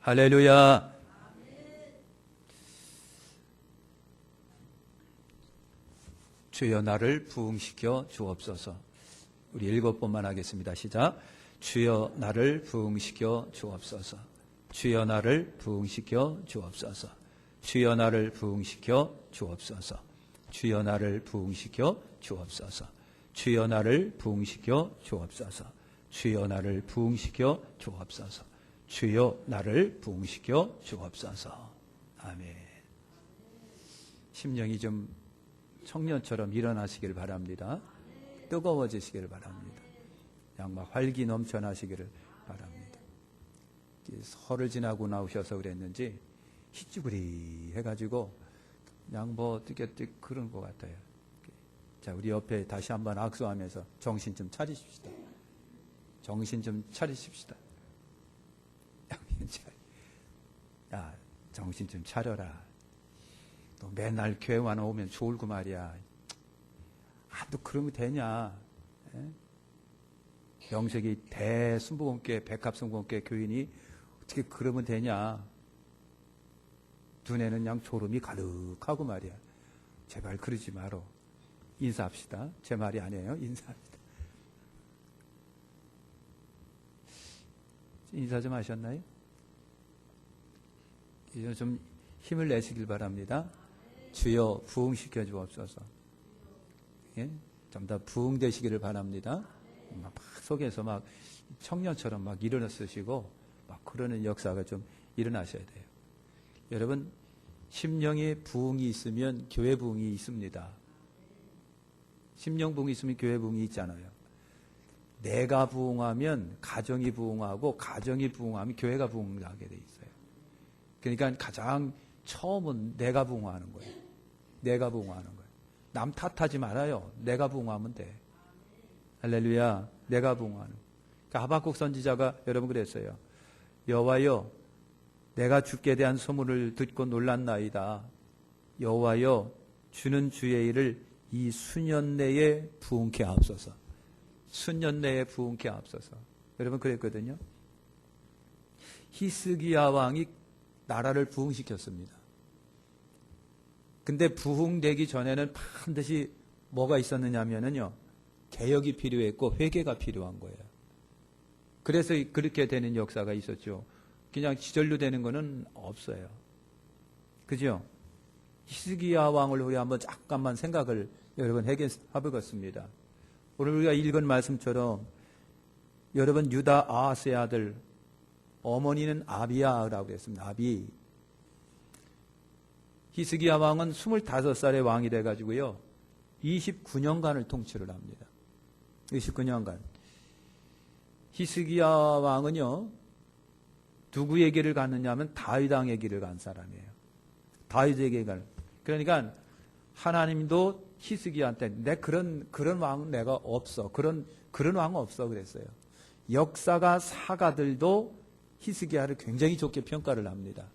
할렐루야. 주여 나를 부흥시켜 주옵소서. 우리 7번만 하겠습니다. 시작. 주여 나를 부흥시켜 주옵소서. 주여 나를 부흥시켜 주옵소서. 주여 나를 부흥시켜 주옵소서. 주여 나를 부흥시켜 주옵소서. 주여 나를 부흥시켜 주옵소서. 주여 나를 부흥시켜 주옵소서. 주여 나를 부흥시켜 주옵소서. 아멘. 심령이 좀 청년처럼 일어나시기를 바랍니다. 뜨거워지시기를 바랍니다. 그냥 막 활기 넘쳐나시기를 바랍니다. 설을 지나고 나오셔서 그랬는지 희쭈그리 해가지고 그냥 뭐 어떻게 그런 것 같아요. 자, 우리 옆에 다시 한번 악수하면서 정신 좀 차리십시다. 정신 좀 차리십시다. 야, 정신 좀 차려라. 또 맨날 교회만 오면 좋을 그 말이야. 또 그러면 되냐? 영sek이 대순복음교회, 백합순복음교회 교인이 어떻게 그러면 되냐? 눈에는 그냥 졸음이 가득하고 말이야. 제발 그러지 마라. 인사합시다. 제 말이 아니에요. 인사합시다. 인사 좀 하셨나요? 이제 좀 힘을 내시길 바랍니다. 주여 부흥시켜 주옵소서. 예? 좀 더 부흥되시기를 바랍니다. 막 속에서 막 청년처럼 막 일어나시고 막 그러는 역사가 좀 일어나셔야 돼요. 여러분, 심령에 부흥이 있으면 교회 부흥이 있습니다. 심령 부흥이 있으면 교회 부흥이 있잖아요. 내가 부흥하면 가정이 부흥하고 가정이 부흥하면 교회가 부흥하게 돼 있어요. 그러니까 가장 처음은 내가 부흥하는 거예요. 내가 부흥하는 거예요. 남 탓하지 말아요. 내가 부흥하면 돼. 할렐루야. 내가 부흥하는 거예요. 그러니까 하박국 선지자가 여러분 그랬어요. 여호와여, 내가 주께 대한 소문을 듣고 놀랐나이다. 여호와여, 주는 주의 일을 이 수년 내에 부흥케 하옵소서. 수년 내에 부흥케 하옵소서. 여러분 그랬거든요. 히스기야 왕이 나라를 부흥시켰습니다. 근데 부흥되기 전에는 반드시 뭐가 있었느냐면요, 개혁이 필요했고 회개가 필요한 거예요. 그래서 그렇게 되는 역사가 있었죠. 그냥 지절로 되는 거는 없어요. 그죠? 히스기야 왕을 우리 한번 잠깐만 생각을 여러분 해보겠습니다. 오늘 우리가 읽은 말씀처럼 여러분 유다 아하스의 아들, 어머니는 아비야라고 했습니다. 아비. 히스기야 왕은 25살의 왕이 돼가지고요, 29년간을 통치를 합니다. 29년간. 히스기야 왕은요, 누구의 길을 갔느냐 하면 다윗 왕의 길을 간 사람이에요. 다윗에게 갈. 그러니까 하나님도 히스기야한테 내 그런 왕은 내가 없어. 그런 왕은 없어 그랬어요. 역사가 사가들도 히스기야를 굉장히 좋게 평가를 합니다.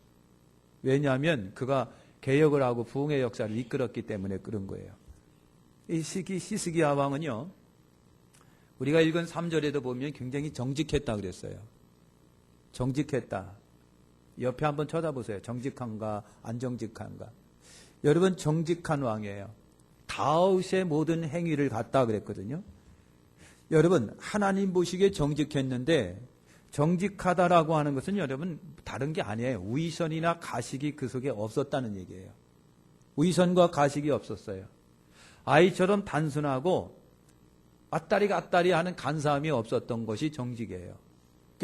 왜냐하면 그가 개혁을 하고 부흥의 역사를 이끌었기 때문에 그런 거예요. 이 히스기야 왕은요, 우리가 읽은 3절에도 보면 굉장히 정직했다 그랬어요. 정직했다. 옆에 한번 쳐다보세요. 정직한가 안 정직한가. 여러분, 정직한 왕이에요. 다윗의 모든 행위를 갖다 그랬거든요. 여러분, 하나님 보시기에 정직했는데 정직하다라고 하는 것은 여러분 다른 게 아니에요. 위선이나 가식이 그 속에 없었다는 얘기예요. 위선과 가식이 없었어요. 아이처럼 단순하고 왔다리 갔다리 하는 간사함이 없었던 것이 정직이에요.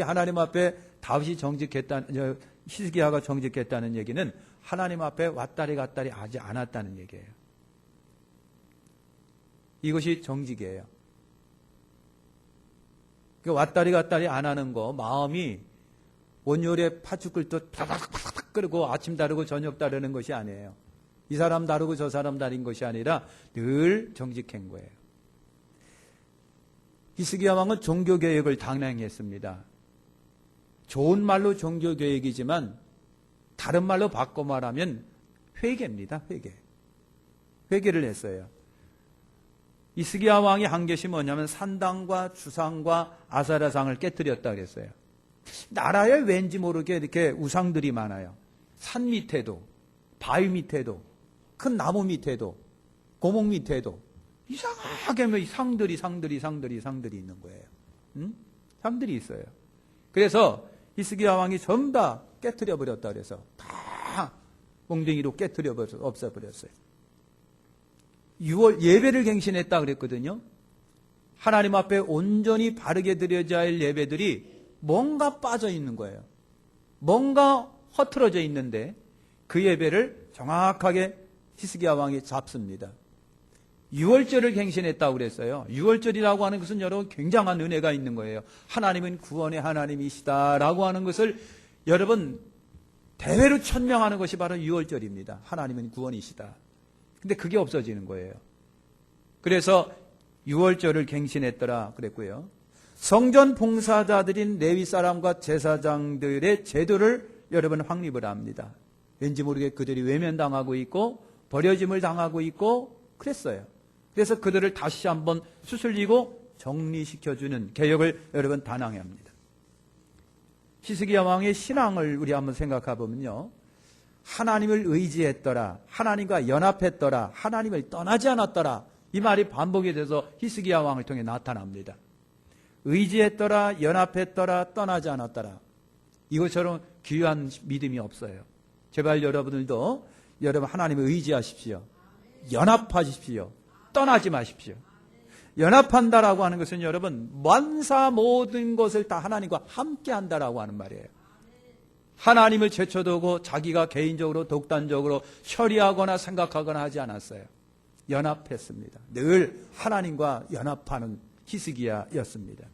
하나님 앞에 다윗이 정직했다는, 히스기야가 정직했다는 얘기는 하나님 앞에 왔다리 갔다리 하지 않았다는 얘기예요. 이것이 정직이에요. 왔다리 갔다리 안 하는 거, 마음이 온열에 팥죽 끓듯 파닥파닥 끓고 아침 다르고 저녁 다르는 것이 아니에요. 이 사람 다르고 저 사람 다른 것이 아니라 늘 정직한 거예요. 히스기야 왕은 종교개혁을 단행했습니다. 좋은 말로 종교개혁이지만 다른 말로 바꿔 말하면 회개입니다. 회개를 했어요. 히스기야 왕이 한 것이 뭐냐면 산당과 주상과 아사라상을 깨뜨렸다 그랬어요. 나라에 왠지 모르게 이렇게 우상들이 많아요. 산 밑에도, 바위 밑에도, 큰 나무 밑에도, 고목 밑에도 이상하게 뭐 상들이 있는 거예요. 응? 상들이 있어요. 그래서 히스기야 왕이 전부 다 깨트려 버렸다 그래서 다 몽둥이로 깨트려 버려서 없애버렸어요. 6월 예배를 갱신했다 그랬거든요. 하나님 앞에 온전히 바르게 드려져야 할 예배들이 뭔가 빠져 있는 거예요. 뭔가 허트러져 있는데 그 예배를 정확하게 히스기야 왕이 잡습니다. 6월절을 갱신했다고 그랬어요. 6월절이라고 하는 것은 여러분 굉장한 은혜가 있는 거예요. 하나님은 구원의 하나님이시다라고 하는 것을 여러분 대회로 천명하는 것이 바로 6월절입니다. 하나님은 구원이시다. 근데 그게 없어지는 거예요. 그래서 6월절을 갱신했더라 그랬고요. 성전 봉사자들인 레위 사람과 제사장들의 제도를 여러분 확립을 합니다. 왠지 모르게 그들이 외면당하고 있고 버려짐을 당하고 있고 그랬어요. 그래서 그들을 다시 한번 수술리고 정리시켜주는 개혁을 여러분 단항해야 합니다. 히스기야 왕의 신앙을 우리 한번 생각해 보면요. 하나님을 의지했더라. 하나님과 연합했더라. 하나님을 떠나지 않았더라. 이 말이 반복이 돼서 히스기야 왕을 통해 나타납니다. 의지했더라. 연합했더라. 떠나지 않았더라. 이것처럼 귀한 믿음이 없어요. 제발 여러분들도 여러분 하나님을 의지하십시오. 연합하십시오. 떠나지 마십시오. 연합한다라고 하는 것은 여러분 만사 모든 것을 다 하나님과 함께 한다라고 하는 말이에요. 하나님을 제쳐두고 자기가 개인적으로 독단적으로 처리하거나 생각하거나 하지 않았어요. 연합했습니다. 늘 하나님과 연합하는 히스기야였습니다.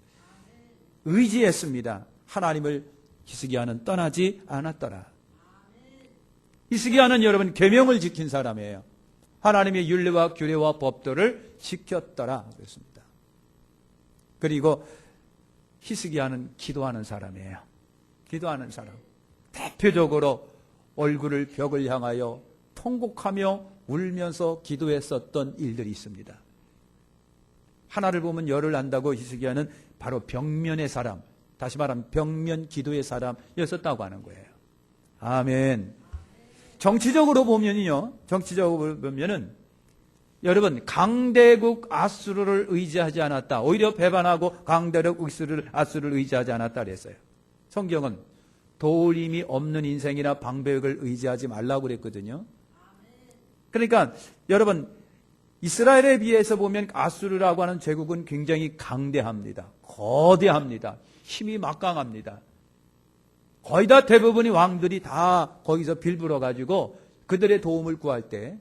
의지했습니다. 하나님을 히스기야는 떠나지 않았더라. 히스기야는 여러분 계명을 지킨 사람이에요. 하나님의 율례와 규례와 법도를 지켰더라 그랬습니다. 그리고 히스기야는 기도하는 사람이에요. 기도하는 사람. 대표적으로 얼굴을 벽을 향하여 통곡하며 울면서 기도했었던 일들이 있습니다. 하나를 보면 열을 안다고 히스기야는 바로 벽면의 사람, 다시 말하면 벽면 기도의 사람이었었다고 하는 거예요. 아멘. 정치적으로 보면요. 정치적으로 보면은 여러분 강대국 아수르를 의지하지 않았다. 오히려 배반하고 강대국 아수르를 의지하지 않았다 그랬어요. 성경은 도움이 없는 인생이나 방백을 의지하지 말라고 그랬거든요. 그러니까 여러분 이스라엘에 비해서 보면 아수르라고 하는 제국은 굉장히 강대합니다. 거대합니다. 힘이 막강합니다. 거의 다 대부분의 왕들이 다 거기서 빌불어 가지고 그들의 도움을 구할 때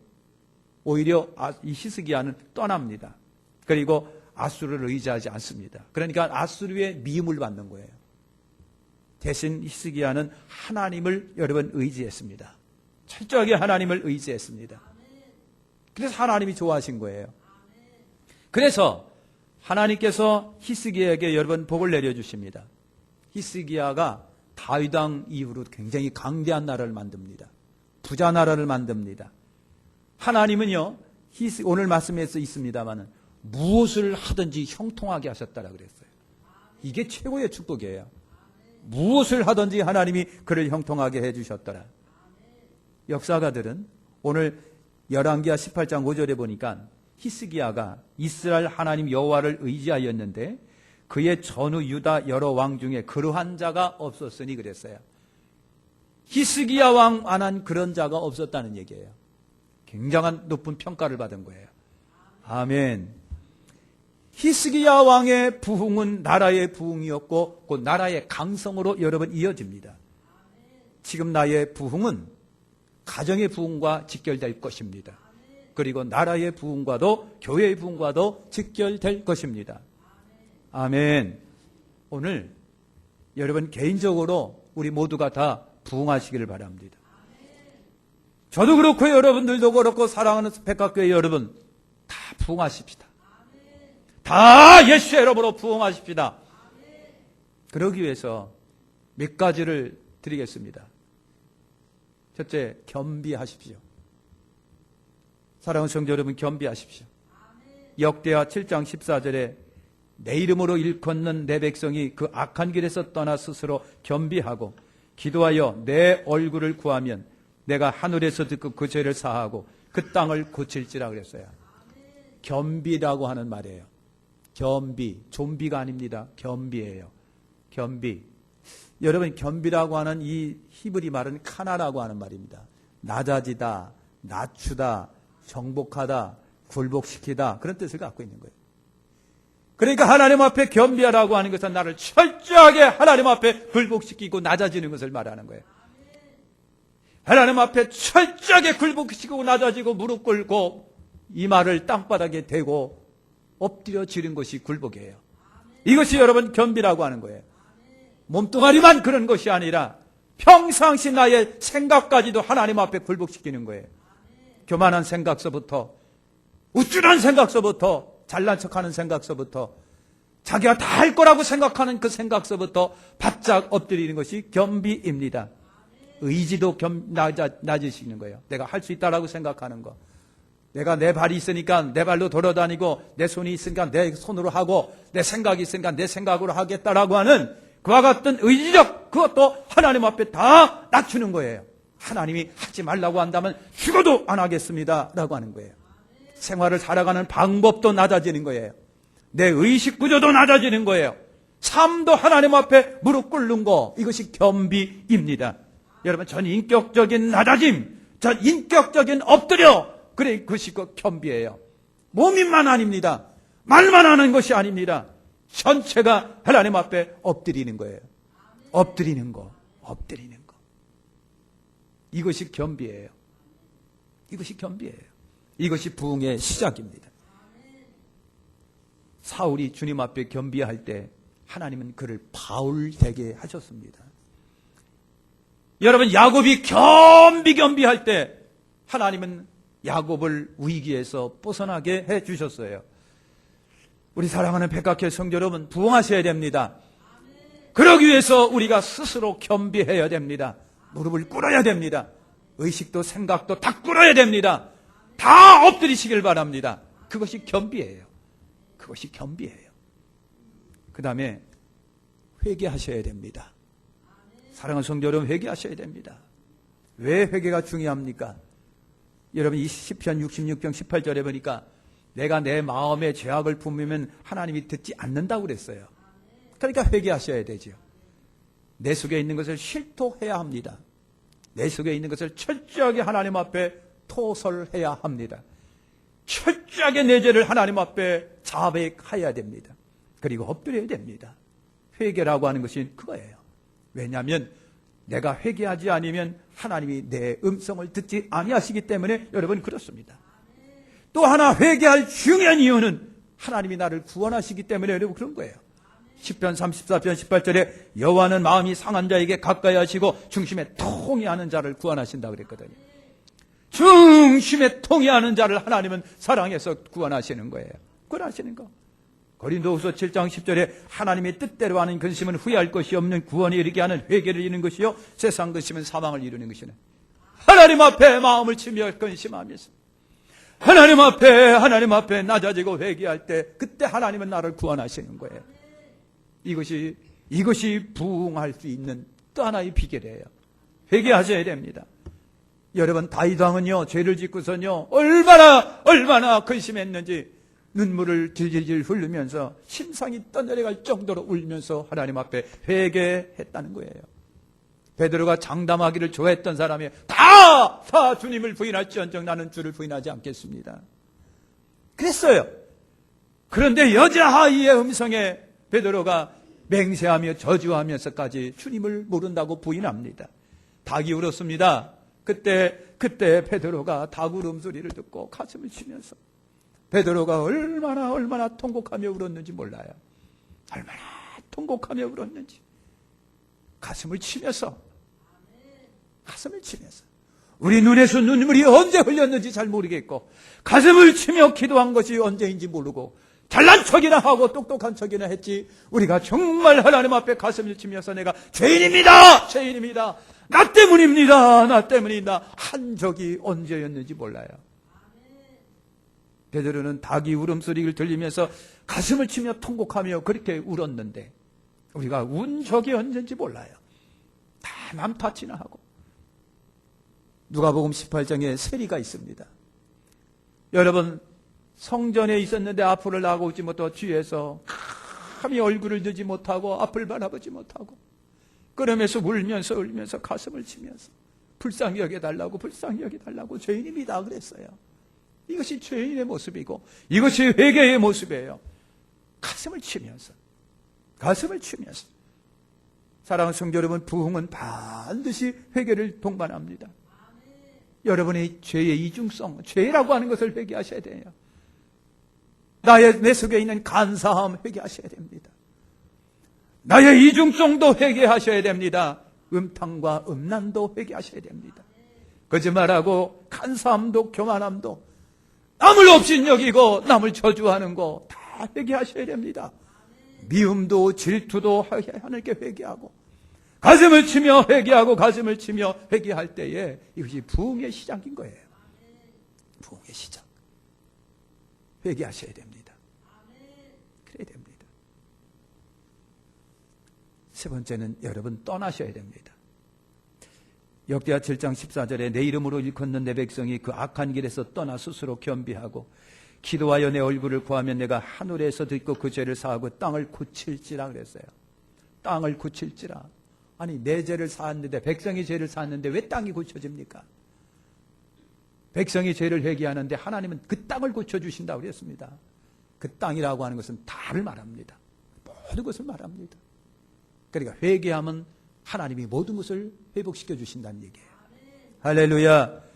오히려 이 히스기야는 떠납니다. 그리고 아수르를 의지하지 않습니다. 그러니까 아수르의 미움을 받는 거예요. 대신 히스기야는 하나님을 여러분 의지했습니다. 철저하게 하나님을 의지했습니다. 그래서 하나님이 좋아하신 거예요. 그래서 하나님께서 히스기야에게 여러분 복을 내려주십니다. 히스기야가 다윗 왕 이후로 굉장히 강대한 나라를 만듭니다. 부자 나라를 만듭니다. 하나님은요, 오늘 말씀에서 있습니다만은 무엇을 하든지 형통하게 하셨다라 그랬어요. 이게 최고의 축복이에요. 무엇을 하든지 하나님이 그를 형통하게 해주셨더라. 역사가들은 오늘 열왕기하 18장 5절에 보니까 히스기야가 이스라엘 하나님 여호와를 의지하였는데 그의 전후 유다 여러 왕 중에 그러한 자가 없었으니 그랬어요. 히스기야 왕 안한 그런 자가 없었다는 얘기예요. 굉장한 높은 평가를 받은 거예요. 아멘. 히스기야 왕의 부흥은 나라의 부흥이었고 그 나라의 강성으로 여러분 이어집니다. 지금 나의 부흥은 가정의 부흥과 직결될 것입니다. 그리고 나라의 부흥과도 교회의 부흥과도 직결될 것입니다. 아멘. 오늘 여러분 개인적으로 우리 모두가 다 부흥하시기를 바랍니다. 저도 그렇고 여러분들도 그렇고 사랑하는 백각교회 여러분 다 부흥하십시다. 다 예수의 이름으로 부흥하십시다. 그러기 위해서 몇 가지를 드리겠습니다. 첫째, 겸비하십시오. 사랑하는 성도 여러분, 겸비하십시오. 역대하 7장 14절에 내 이름으로 일컫는 내 백성이 그 악한 길에서 떠나 스스로 겸비하고 기도하여 내 얼굴을 구하면 내가 하늘에서 듣고 그 죄를 사하고 그 땅을 고칠지라 그랬어요. 겸비라고 하는 말이에요. 겸비, 좀비가 아닙니다. 겸비예요. 겸비. 여러분, 겸비라고 하는 이 히브리 말은 카나라고 하는 말입니다. 낮아지다, 낮추다, 정복하다, 굴복시키다, 그런 뜻을 갖고 있는 거예요. 그러니까 하나님 앞에 겸비하라고 하는 것은 나를 철저하게 하나님 앞에 굴복시키고 낮아지는 것을 말하는 거예요. 하나님 앞에 철저하게 굴복시키고 낮아지고 무릎 꿇고 이마를 땅바닥에 대고 엎드려지는 것이 굴복이에요. 이것이 여러분 겸비라고 하는 거예요. 몸뚱아리만 그런 것이 아니라 평상시 나의 생각까지도 하나님 앞에 굴복시키는 거예요. 교만한 생각서부터, 우쭐한 생각서부터, 잘난 척하는 생각서부터, 자기가 다 할 거라고 생각하는 그 생각서부터 바짝 엎드리는 것이 겸비입니다. 의지도 낮으시는 거예요. 내가 할 수 있다라고 생각하는 거. 내가 내 발이 있으니까 내 발로 돌아다니고 내 손이 있으니까 내 손으로 하고 내 생각이 있으니까 내 생각으로 하겠다라고 하는 그와 같은 의지력, 그것도 하나님 앞에 다 낮추는 거예요. 하나님이 하지 말라고 한다면 죽어도 안 하겠습니다 라고 하는 거예요. 생활을 살아가는 방법도 낮아지는 거예요. 내 의식 구조도 낮아지는 거예요. 삶도 하나님 앞에 무릎 꿇는 거, 이것이 겸비입니다. 여러분, 전 인격적인 낮아짐, 전 인격적인 엎드려, 그래, 그것이 그 겸비예요. 몸인만 아닙니다. 말만 하는 것이 아닙니다. 전체가 하나님 앞에 엎드리는 거예요. 엎드리는 거, 엎드리는 거. 이것이 겸비예요. 이것이 겸비예요. 이것이 부흥의 시작입니다. 사울이 주님 앞에 겸비할 때 하나님은 그를 바울 되게 하셨습니다. 여러분, 야곱이 겸비할 때 하나님은 야곱을 위기에서 벗어나게 해 주셨어요. 우리 사랑하는 백각회 성도 여러분, 부흥하셔야 됩니다. 그러기 위해서 우리가 스스로 겸비해야 됩니다. 무릎을 꿇어야 됩니다. 의식도 생각도 다 꿇어야 됩니다. 다 엎드리시길 바랍니다. 그것이 겸비예요. 그것이 겸비예요. 그 다음에 회개하셔야 됩니다. 사랑하는 성도 여러분, 회개하셔야 됩니다. 왜 회개가 중요합니까? 여러분, 이 시편 66편 18절에 보니까 내가 내 마음에 죄악을 품으면 하나님이 듣지 않는다고 그랬어요. 그러니까 회개하셔야 되죠. 내 속에 있는 것을 실토해야 합니다. 내 속에 있는 것을 철저하게 하나님 앞에 토설해야 합니다. 철저하게 내 죄를 하나님 앞에 자백해야 됩니다. 그리고 엎드려야 됩니다. 회개라고 하는 것이 그거예요. 왜냐하면 내가 회개하지 않으면 하나님이 내 음성을 듣지 아니하시기 때문에 여러분 그렇습니다. 또 하나 회개할 중요한 이유는 하나님이 나를 구원하시기 때문에 여러분 그런 거예요. 시편 34편 18절에 여호와는 마음이 상한 자에게 가까이 하시고 중심에 통해하는 자를 구원하신다고 그랬거든요. 중심에 통해하는 자를 하나님은 사랑해서 구원하시는 거예요. 구원하시는 거. 고린도후서 7장 10절에 하나님의 뜻대로 하는 근심은 후회할 것이 없는 구원에 이르게 하는 회개를 이루는 것이요 세상 근심은 사망을 이루는 것이네. 하나님 앞에 마음을 치며 근심하면서 하나님 앞에 낮아지고 회개할 때 그때 하나님은 나를 구원하시는 거예요. 이것이 부흥할 수 있는 또 하나의 비결이에요. 회개하셔야 됩니다. 여러분, 다윗 왕은요, 죄를 짓고서는요, 얼마나 근심했는지 눈물을 질질 흘리면서 심상이 떠내려갈 정도로 울면서 하나님 앞에 회개했다는 거예요. 베드로가 장담하기를 좋아했던 사람이 다 주님을 부인할지언정 나는 주를 부인하지 않겠습니다. 그랬어요. 그런데 여자아이의 음성에 베드로가 맹세하며 저주하면서까지 주님을 모른다고 부인합니다. 닭이 울었습니다. 그때 베드로가 닭 울음소리를 듣고 가슴을 치면서 베드로가 얼마나 통곡하며 울었는지 몰라요. 얼마나 통곡하며 울었는지 가슴을 치면서 우리 눈에서 눈물이 언제 흘렸는지 잘 모르겠고 가슴을 치며 기도한 것이 언제인지 모르고 잘난 척이나 하고 똑똑한 척이나 했지 우리가 정말 하나님 앞에 가슴을 치면서 내가 죄인입니다 나 때문입니다 한 적이 언제였는지 몰라요. 베드로는 닭이 울음소리를 들리면서 가슴을 치며 통곡하며 그렇게 울었는데 우리가 운 적이 언젠지 몰라요. 다 남 탓이나 하고. 누가복음 18장에 세리가 있습니다. 여러분, 성전에 있었는데 앞으로 나가오지 못하고 뒤에서 감히 얼굴을 들지 못하고 앞을 바라보지 못하고 그러면서 울면서 가슴을 치면서 불쌍히 여겨달라고 죄인입니다 그랬어요. 이것이 죄인의 모습이고 이것이 회개의 모습이에요. 가슴을 치면서 사랑하는 성도 여러분, 부흥은 반드시 회개를 동반합니다. 여러분의 죄의 이중성, 죄라고 하는 것을 회개하셔야 돼요. 내 속에 있는 간사함 회개하셔야 됩니다. 나의 이중성도 회개하셔야 됩니다. 음탕과 음란도 회개하셔야 됩니다. 거짓말하고 간사함도 교만함도 남을 없인 여기고 남을 저주하는 거 다 회개하셔야 됩니다. 미움도 질투도 하나님께 회개하고 가슴을 치며 회개할 때에 이것이 부흥의 시작인 거예요. 부흥의 시작. 회개하셔야 됩니다. 그래야 됩니다. 세 번째는 여러분 떠나셔야 됩니다. 역대하 7장 14절에 내 이름으로 일컫는 내 백성이 그 악한 길에서 떠나 스스로 겸비하고 기도하여 내 얼굴을 구하면 내가 하늘에서 듣고 그 죄를 사하고 땅을 고칠지라 그랬어요. 땅을 고칠지라. 아니 내 죄를 사했는데 백성이 죄를 사했는데 왜 땅이 고쳐집니까? 백성이 죄를 회개하는데 하나님은 그 땅을 고쳐주신다고 그랬습니다. 그 땅이라고 하는 것은 다를 말합니다. 모든 것을 말합니다. 그러니까 회개하면 하나님이 모든 것을 회복시켜 주신다는 얘기예요. 할렐루야.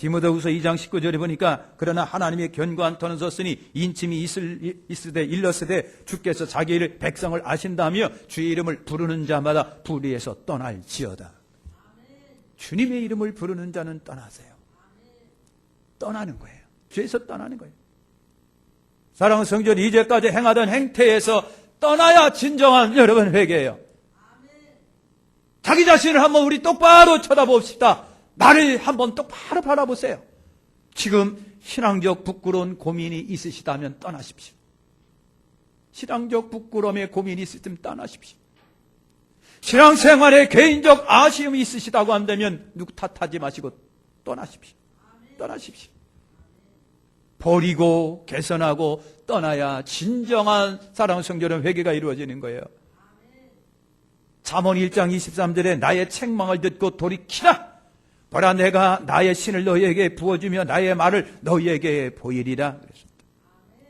디모데후서 2장 19절에 보니까 그러나 하나님의 견고한 터는 섰으니 인침이 일렀으되 주께서 자기 일 백성을 아신다며 주의 이름을 부르는 자마다 불의에서 떠날지어다. 주님의 이름을 부르는 자는 떠나세요. 떠나는 거예요. 죄에서 떠나는 거예요. 사랑하는 성전, 이제까지 행하던 행태에서 떠나야 진정한 여러분 회개예요. 자기 자신을 한번 우리 똑바로 쳐다봅시다. 나를 한번 똑바로 바라보세요. 지금 신앙적 부끄러운 고민이 있으시다면 떠나십시오. 신앙적 부끄러움에 고민이 있으시면 떠나십시오. 신앙생활에 개인적 아쉬움이 있으시다고 한다면 누구 탓하지 마시고 떠나십시오. 떠나십시오. 버리고 개선하고 떠나야 진정한 사랑하는 성도는 회개가 이루어지는 거예요. 잠언 1장 23절에 나의 책망을 듣고 돌이키라. 보라 내가 나의 신을 너희에게 부어주며 나의 말을 너희에게 보이리라 그랬습니다.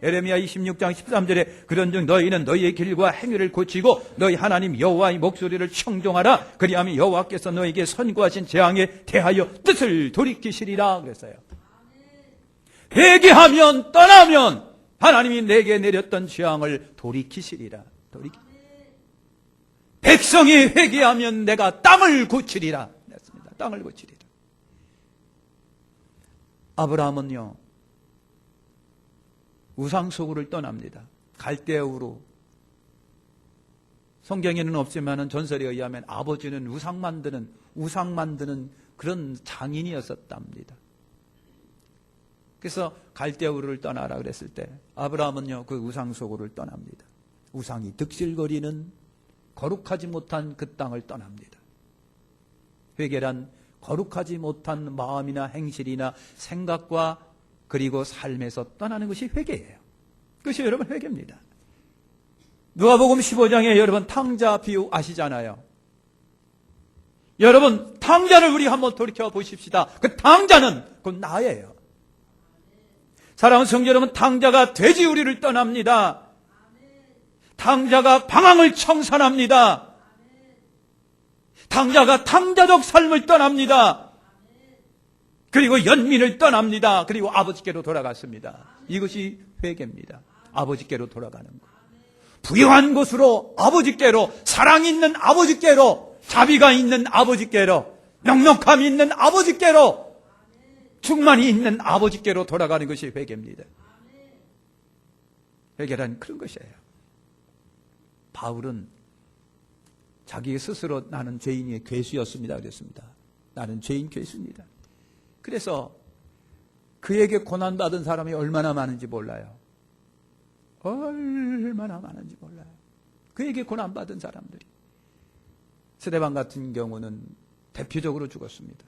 예레미야 26장 13절에 그런즉 너희는 너희의 길과 행위를 고치고 너희 하나님 여호와의 목소리를 청종하라. 그리하면 여호와께서 너희에게 선고하신 재앙에 대하여 뜻을 돌이키시리라 그랬어요. 회개하면 떠나면 하나님이 내게 내렸던 재앙을 돌이키시리라. 백성이 회개하면 내가 땅을 고치리라 그랬습니다. 땅을 고치리라. 아브라함은요 우상 속으로 떠납니다. 갈대우로. 성경에는 없지만 전설에 의하면 아버지는 우상 만드는 그런 장인이었었답니다. 그래서 갈대우를 떠나라 그랬을 때 아브라함은요 그 우상 속으로 떠납니다. 우상이 득실거리는 거룩하지 못한 그 땅을 떠납니다. 회개란 거룩하지 못한 마음이나 행실이나 생각과 그리고 삶에서 떠나는 것이 회개예요. 그것이 여러분 회개입니다. 누가복음 15장에 여러분 탕자 비유 아시잖아요. 여러분 탕자를 우리 한번 돌이켜 보십시다. 그 탕자는 곧 나예요. 사랑하는 성도 여러분, 탕자가 돼지우리를 떠납니다. 탕자가 방황을 청산합니다. 탕자가 탕자적 삶을 떠납니다. 그리고 연민을 떠납니다. 그리고 아버지께로 돌아갔습니다. 이것이 회개입니다. 아버지께로 돌아가는 것. 부유한 곳으로 아버지께로, 사랑 있는 아버지께로, 자비가 있는 아버지께로, 넉넉함이 있는 아버지께로, 충만이 있는 아버지께로 돌아가는 것이 회개입니다. 회개란 그런 것이에요. 바울은 자기 스스로 나는 죄인의 괴수였습니다 그랬습니다. 나는 죄인 괴수입니다. 그래서 그에게 고난받은 사람이 얼마나 많은지 몰라요. 얼마나 많은지 몰라요. 그에게 고난받은 사람들이. 스데반 같은 경우는 대표적으로 죽었습니다.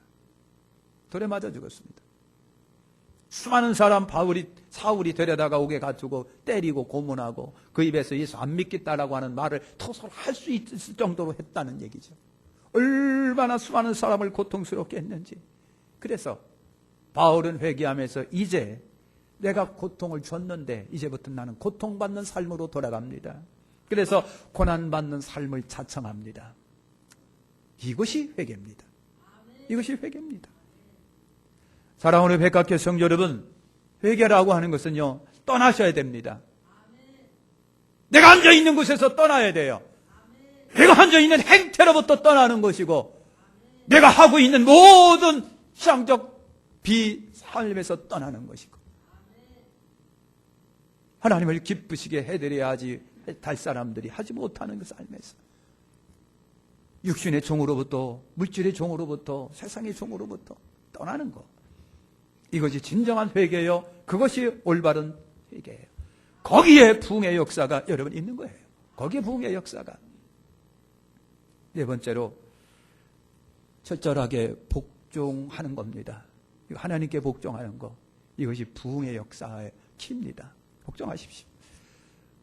돌에 맞아 죽었습니다. 수많은 사람 사울이 데려다가 옥에 갇히고 때리고 고문하고 그 입에서 예수 안 믿겠다라고 하는 말을 토설 할 수 있을 정도로 했다는 얘기죠. 얼마나 수많은 사람을 고통스럽게 했는지. 그래서 바울은 회개하면서 이제 내가 고통을 줬는데 이제부터 나는 고통받는 삶으로 돌아갑니다. 그래서 고난받는 삶을 자청합니다. 이것이 회개입니다. 이것이 회개입니다. 사랑하는 백학교 성도 여러분, 회개라고 하는 것은요, 떠나셔야 됩니다. 내가 앉아있는 곳에서 떠나야 돼요. 내가 앉아있는 행태로부터 떠나는 것이고, 내가 하고 있는 모든 시장적 비삶에서 떠나는 것이고, 하나님을 기쁘시게 해드려야지 할 사람들이 하지 못하는 그 삶에서 육신의 종으로부터, 물질의 종으로부터, 세상의 종으로부터 떠나는 것, 이것이 진정한 회개요. 그것이 올바른 회개예요. 거기에 부흥의 역사가 여러분 있는 거예요. 거기에 부흥의 역사가. 네 번째로 철저하게 복종하는 겁니다. 하나님께 복종하는 것, 이것이 부흥의 역사의 키입니다. 복종하십시오.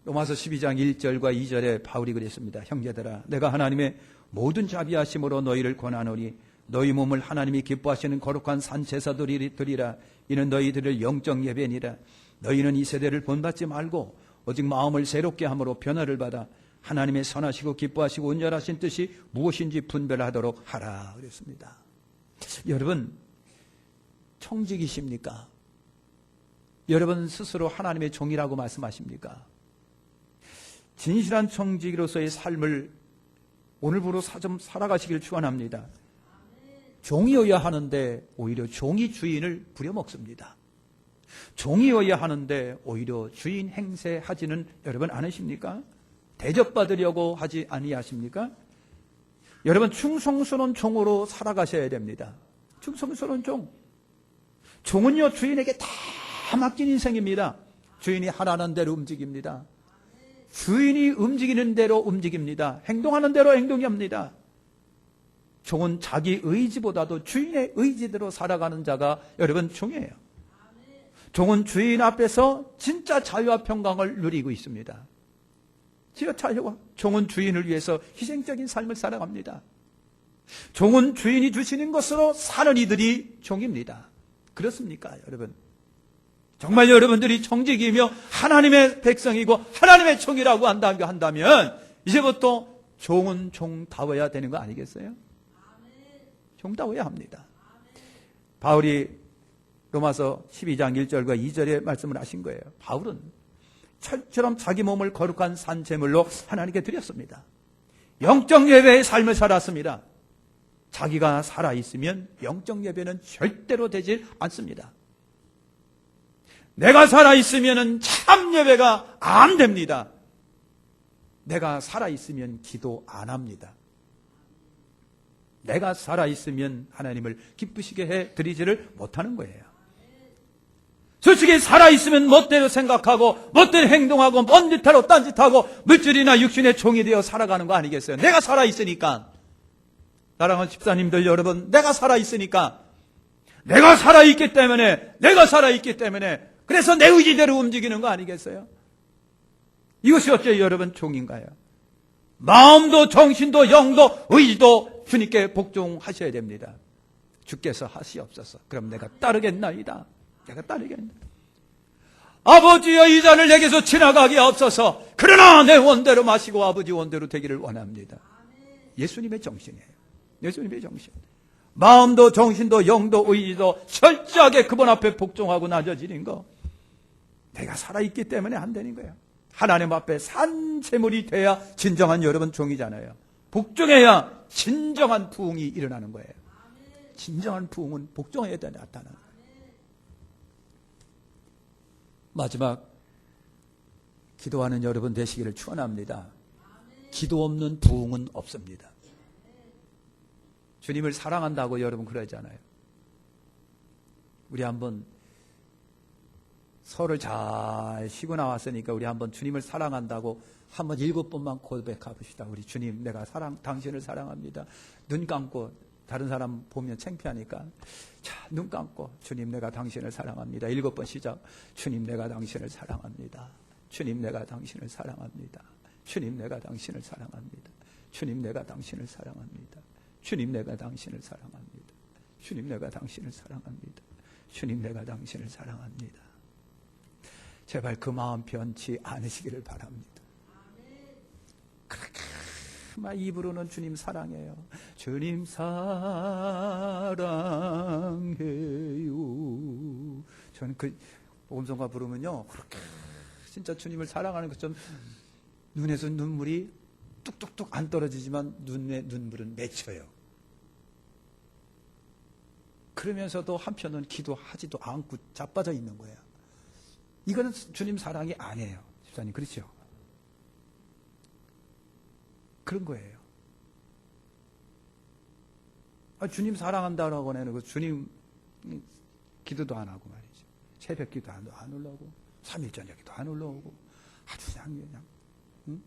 로마서 12장 1절과 2절에 바울이 그랬습니다. 형제들아, 내가 하나님의 모든 자비하심으로 너희를 권하노니 너희 몸을 하나님이 기뻐하시는 거룩한 산 제사드리라. 이는 너희들을 영적 예배니라. 너희는 이 세대를 본받지 말고 오직 마음을 새롭게 함으로 변화를 받아 하나님의 선하시고 기뻐하시고 온전하신 뜻이 무엇인지 분별하도록 하라 그랬습니다. 여러분, 청직이십니까? 여러분 스스로 하나님의 종이라고 말씀하십니까? 진실한 청지기로서의 삶을 오늘부로 좀 살아가시길 축원합니다. 종이어야 하는데 오히려 종이 주인을 부려먹습니다. 종이어야 하는데 오히려 주인 행세하지는 여러분 않으십니까? 대접받으려고 하지 아니하십니까? 여러분 충성스러운 종으로 살아가셔야 됩니다. 충성스러운 종. 종은요 주인에게 다 맡긴 인생입니다. 주인이 하라는 대로 움직입니다. 주인이 움직이는 대로 움직입니다. 행동하는 대로 행동합니다. 종은 자기 의지보다도 주인의 의지대로 살아가는 자가 여러분 종이에요. 종은 주인 앞에서 진짜 자유와 평강을 누리고 있습니다. 종은 주인을 위해서 희생적인 삶을 살아갑니다. 종은 주인이 주시는 것으로 사는 이들이 종입니다. 그렇습니까, 여러분? 정말 여러분들이 청직이며 하나님의 백성이고 하나님의 종이라고 한다면 이제부터 종은 종다워야 되는 거 아니겠어요? 종다워야 합니다. 바울이 로마서 12장 1절과 2절에 말씀을 하신 거예요. 바울은 철처럼 자기 몸을 거룩한 산제물로 하나님께 드렸습니다. 영적 예배의 삶을 살았습니다. 자기가 살아있으면 영적 예배는 절대로 되지 않습니다. 내가 살아있으면 참 예배가 안 됩니다. 내가 살아있으면 기도 안 합니다. 내가 살아있으면 하나님을 기쁘시게 해드리지를 못하는 거예요. 솔직히 살아있으면 멋대로 생각하고 멋대로 행동하고 먼 듯하고 딴짓하고 물질이나 육신의 종이 되어 살아가는 거 아니겠어요? 내가 살아있으니까. 사랑하는 집사님들 여러분, 내가 살아있으니까, 내가 살아있기 때문에 그래서 내 의지대로 움직이는 거 아니겠어요? 이것이 어째 여러분 종인가요? 마음도 정신도 영도 의지도 주님께 복종하셔야 됩니다. 주께서 하시옵소서. 그럼 내가 따르겠나이다. 내가 따르겠나이다. 아버지여, 이 잔을 내게서 지나가게 없어서, 그러나 내 원대로 마시고 아버지 원대로 되기를 원합니다. 예수님의 정신이에요. 예수님의 정신. 마음도 정신도 영도 의지도 철저하게 그분 앞에 복종하고 낮아지는 거, 내가 살아있기 때문에 안 되는 거예요. 하나님 앞에 산 제물이 돼야 진정한 여러분 종이잖아요. 복종해야 진정한 부흥이 일어나는 거예요. 진정한 부흥은 복종해야 나타나는 거예요. 마지막, 기도하는 여러분 되시기를 축원합니다. 기도 없는 부흥은 없습니다. 주님을 사랑한다고 여러분 그러잖아요. 우리 한번 설을 잘 쉬고 나왔으니까 우리 한번 주님을 사랑한다고 한번 7번만 고백해봅시다. 우리 주님, 내가 당신을 사랑합니다. 눈 감고, 다른 사람 보면 창피하니까. 자, 눈 감고, 주님, 내가 당신을 사랑합니다. 7번 시작. 주님, 내가 당신을 사랑합니다. 주님, 내가 당신을 사랑합니다. 주님, 내가 당신을 사랑합니다. 주님, 내가 당신을 사랑합니다. 주님, 내가 당신을 사랑합니다. 주님, 내가 당신을 사랑합니다. 주님, 내가 당신을 사랑합니다. 제발 그 마음 변치 않으시기를 바랍니다. 그렇게 막 입으로는 주님 사랑해요. 주님 사랑해요. 저는 그 복음성가 부르면요, 그렇게 진짜 주님을 사랑하는 것처럼 눈에서 눈물이 뚝뚝뚝 안 떨어지지만 눈에 눈물은 맺혀요. 그러면서도 한편은 기도하지도 않고 자빠져 있는 거예요. 이거는 주님 사랑이 아니에요. 집사님, 그렇죠? 그런 거예요. 주님 사랑한다라고 해놓고 주님 기도도 안 하고 말이죠. 새벽 기도 안 올라오고 3일 저녁에도 안 올라오고 아주 그냥 응?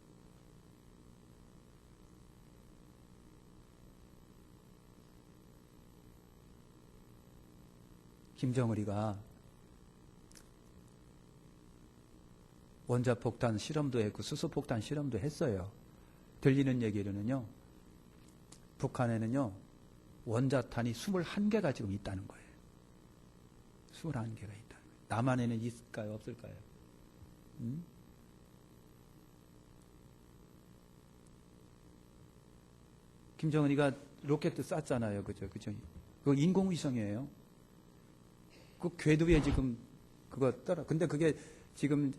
김정은이가 원자폭탄 실험도 했고 수소폭탄 실험도 했어요. 들리는 얘기로는요, 북한에는요, 원자탄이 21개가 지금 있다는 거예요. 21개가 있다는 거예요. 남한에는 있을까요? 없을까요? 김정은이가 로켓 쐈잖아요. 그죠? 그거 인공위성이에요. 그 궤도에 지금 그거 떠라. 근데 그게 지금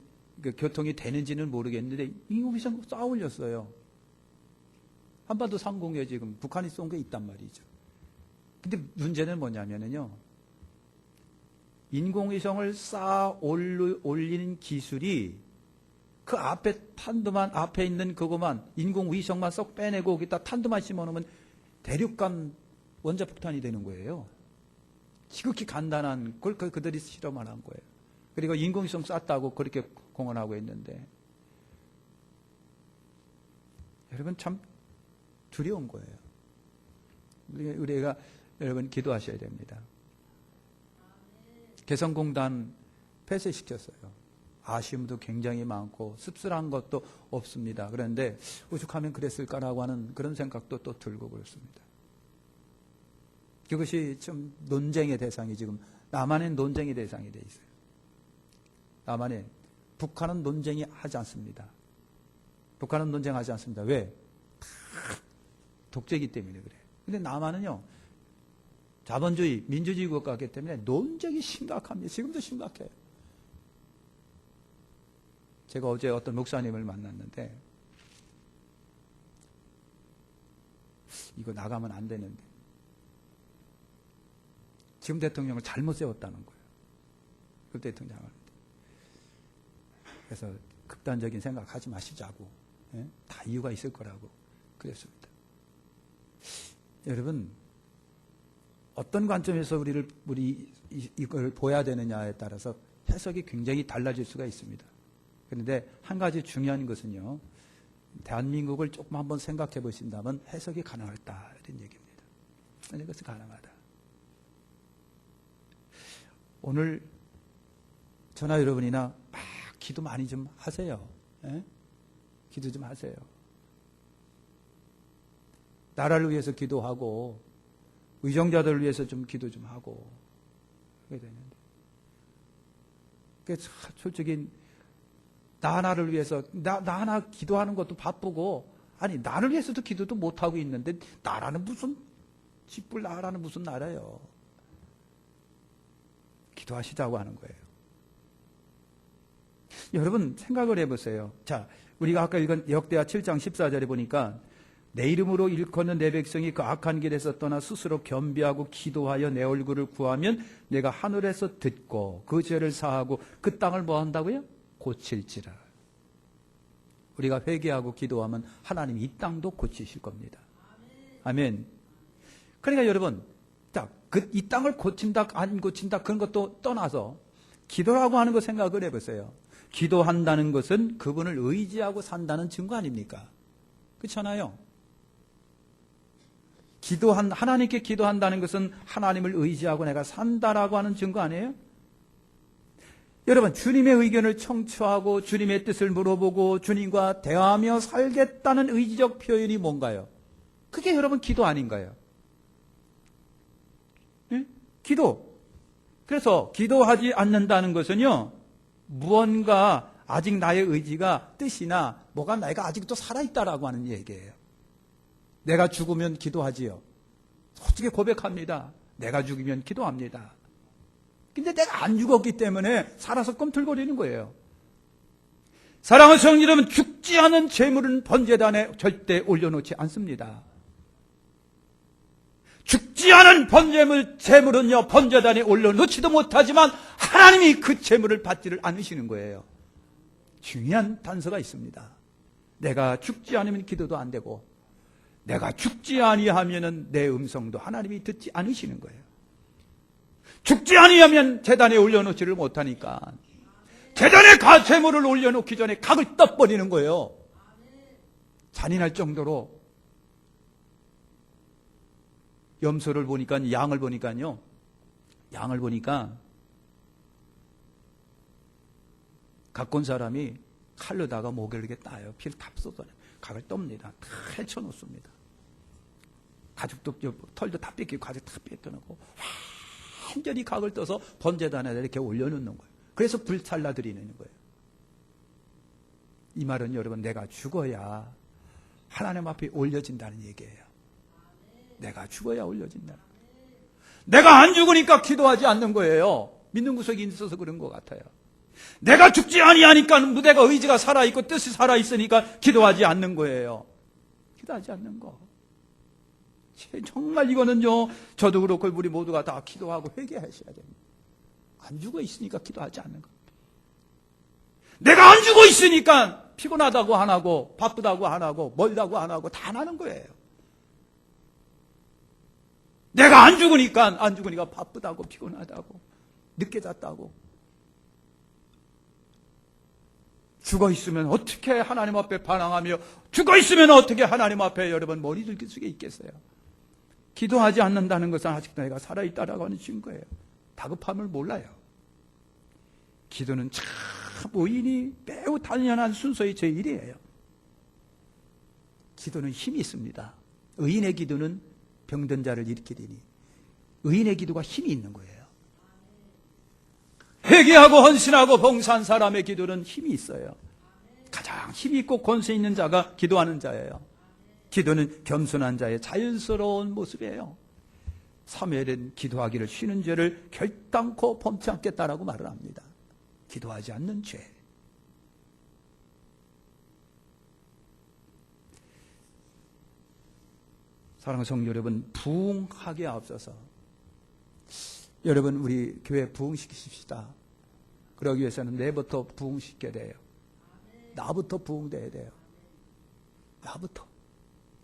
교통이 되는지는 모르겠는데 인공위성 쏴 올렸어요. 한반도 상공에 지금 북한이 쏜 게 있단 말이죠. 근데 문제는 뭐냐면요, 인공위성을 쏴 올리는 기술이 그 앞에 탄두만, 앞에 있는 그거만, 인공위성만 쏙 빼내고 거기다 탄두만 심어놓으면 대륙간 원자폭탄이 되는 거예요. 지극히 간단한 걸 그들이 실험을 한 거예요. 그리고 인공위성 쐈다고 그렇게 공언하고 있는데, 여러분 참 두려운 거예요. 우리가 여러분 기도하셔야 됩니다. 개성공단 폐쇄시켰어요. 아쉬움도 굉장히 많고 씁쓸한 것도 없습니다. 그런데 오죽하면 그랬을까라고 하는 그런 생각도 또 들고 그렇습니다. 그것이 좀 논쟁의 대상이 지금 남한은 논쟁의 대상이 돼 있어요. 남한에 북한은 논쟁이 하지 않습니다. 북한은 논쟁하지 않습니다. 왜? 독재이기 때문에 그래요. 근데 남한은요, 자본주의, 민주주의 국가이기 때문에 논쟁이 심각합니다. 지금도 심각해요. 제가 어제 어떤 목사님을 만났는데, 이거 나가면 안 되는데, 지금 대통령을 잘못 세웠다는 거예요. 그 대통령을. 그래서 극단적인 생각하지 마시자고, 예? 다 이유가 있을 거라고 그랬습니다. 여러분, 어떤 관점에서 우리 이걸 보아야 되느냐에 따라서 해석이 굉장히 달라질 수가 있습니다. 그런데 한 가지 중요한 것은요, 대한민국을 조금 한번 생각해 보신다면 해석이 가능하다 이런 얘기입니다. 이것은 가능하다. 오늘 저나 여러분이나 막 기도 많이 좀 하세요. 예? 기도 좀 하세요. 나라를 위해서 기도하고 의정자들을 위해서 좀 기도 좀 하고 그래야 되는데, 솔직히 나 하나를 위해서 나 하나 기도하는 것도 바쁘고, 아니 나를 위해서도 기도도 못 하고 있는데 나라는 무슨 짓불 나라는 무슨 나라예요. 기도하시자고 하는 거예요. 여러분 생각을 해보세요. 자, 우리가 아까 읽은 역대하 7장 14절에 보니까 내 이름으로 일컫는 내 백성이 그 악한 길에서 떠나 스스로 겸비하고 기도하여 내 얼굴을 구하면 내가 하늘에서 듣고 그 죄를 사하고 그 땅을 뭐 한다고요? 고칠지라. 우리가 회개하고 기도하면 하나님이 이 땅도 고치실 겁니다. 아멘. 그러니까 여러분, 이 땅을 고친다 안 고친다 그런 것도 떠나서 기도라고 하는 거 생각을 해보세요. 기도한다는 것은 그분을 의지하고 산다는 증거 아닙니까? 그렇잖아요. 하나님께 기도한다는 것은 하나님을 의지하고 내가 산다라고 하는 증거 아니에요? 여러분, 주님의 의견을 청취하고 주님의 뜻을 물어보고 주님과 대화하며 살겠다는 의지적 표현이 뭔가요? 그게 여러분 기도 아닌가요? 네? 기도. 그래서 기도하지 않는다는 것은요, 무언가 아직 나의 의지가 뜻이나 뭐가 내가 아직도 살아있다라고 하는 얘기예요. 내가 죽으면 기도하지요. 솔직히 고백합니다. 내가 죽으면 기도합니다. 근데 내가 안 죽었기 때문에 살아서 꿈틀거리는 거예요. 사랑하는 성도 여러분, 죽지 않은 재물은 번제단에 절대 올려놓지 않습니다. 죽지 않은 재물은요, 번제단에 올려놓지도 못하지만 하나님이 그 재물을 받지를 않으시는 거예요. 중요한 단서가 있습니다. 내가 죽지 않으면 기도도 안 되고, 내가 죽지 아니하면은 내 음성도 하나님이 듣지 않으시는 거예요. 죽지 아니하면 제단에 올려놓지를 못하니까 제단에 재물을 올려놓기 전에 각을 떠버리는 거예요. 잔인할 정도로. 염소를 보니까, 양을 보니까 갖고 온 사람이 칼로다가 목을 이렇게 따요. 피를 다 쏟아내요. 각을 떱니다. 다 헤쳐놓습니다. 가죽도, 털도 다 뺏기고 가죽 다 뺏겨놓고 완전히 각을 떠서 번제단에 이렇게 올려놓는 거예요. 그래서 불살라드리는 거예요. 이 말은 여러분, 내가 죽어야 하나님 앞에 올려진다는 얘기예요. 내가 죽어야 올려진다. 내가 안 죽으니까 기도하지 않는 거예요. 믿는 구석이 있어서 그런 것 같아요. 내가 죽지 아니하니까 내가 의지가 살아있고 뜻이 살아있으니까 기도하지 않는 거예요. 기도하지 않는 거. 정말 이거는요, 저도 그렇고 우리 모두가 다 기도하고 회개하셔야 됩니다. 안 죽어 있으니까 기도하지 않는 거. 내가 안 죽어 있으니까 피곤하다고 안 하고 바쁘다고 안 하고 멀다고 안 하고 다 안 하는 거예요. 내가 안 죽으니까 바쁘다고 피곤하다고 늦게 잤다고. 죽어 있으면 어떻게 하나님 앞에 반항하며, 죽어 있으면 어떻게 하나님 앞에 여러분 머리 들길 수가 있겠어요? 기도하지 않는다는 것은 아직도 내가 살아있다라고 하는 증거예요. 다급함을 몰라요. 기도는 참 의인이 매우 단연한 순서의 제 일이에요. 기도는 힘이 있습니다. 의인의 기도는 병든 자를 일으키리니, 의인의 기도가 힘이 있는 거예요. 회개하고 헌신하고 봉사한 사람의 기도는 힘이 있어요. 가장 힘이 있고 권세 있는 자가 기도하는 자예요. 기도는 겸손한 자의 자연스러운 모습이에요. 사무엘은 기도하기를 쉬는 죄를 결단코 범치 않겠다라고 말을 합니다. 기도하지 않는 죄. 사랑하는 성도 여러분, 부흥하게 앞서서 여러분, 우리 교회 부흥시키십시다. 그러기 위해서는 내부터 부흥시켜야 돼요. 나부터 부흥돼야 돼요.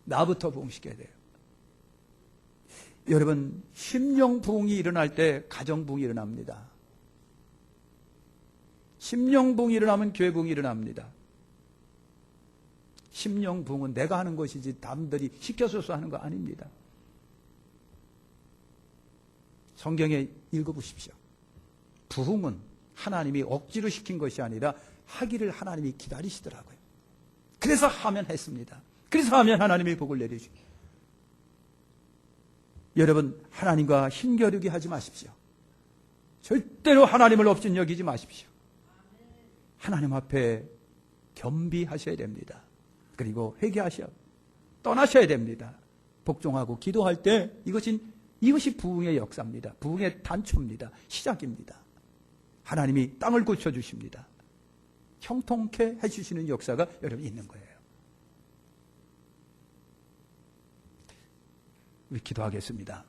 나부터 부흥시켜야 돼요. 여러분, 심령 부흥이 일어날 때 가정 부흥이 일어납니다. 심령 부흥이 일어나면 교회 부흥이 일어납니다. 심령 부흥은 내가 하는 것이지 남들이 시켜줘서 하는 거 아닙니다. 성경에 읽어보십시오. 부흥은 하나님이 억지로 시킨 것이 아니라 하기를 하나님이 기다리시더라고요. 그래서 하면 했습니다. 그래서 하면 하나님이 복을 내려주십니다. 여러분, 하나님과 힘겨루기 하지 마십시오. 절대로 하나님을 업신여기지 마십시오. 하나님 앞에 겸비하셔야 됩니다. 그리고 회개하셔야, 떠나셔야 됩니다. 복종하고 기도할 때 이것이 부흥의 역사입니다. 부흥의 단초입니다. 시작입니다. 하나님이 땅을 고쳐주십니다. 형통케 해주시는 역사가 여러분 있는 거예요. 우리 기도하겠습니다.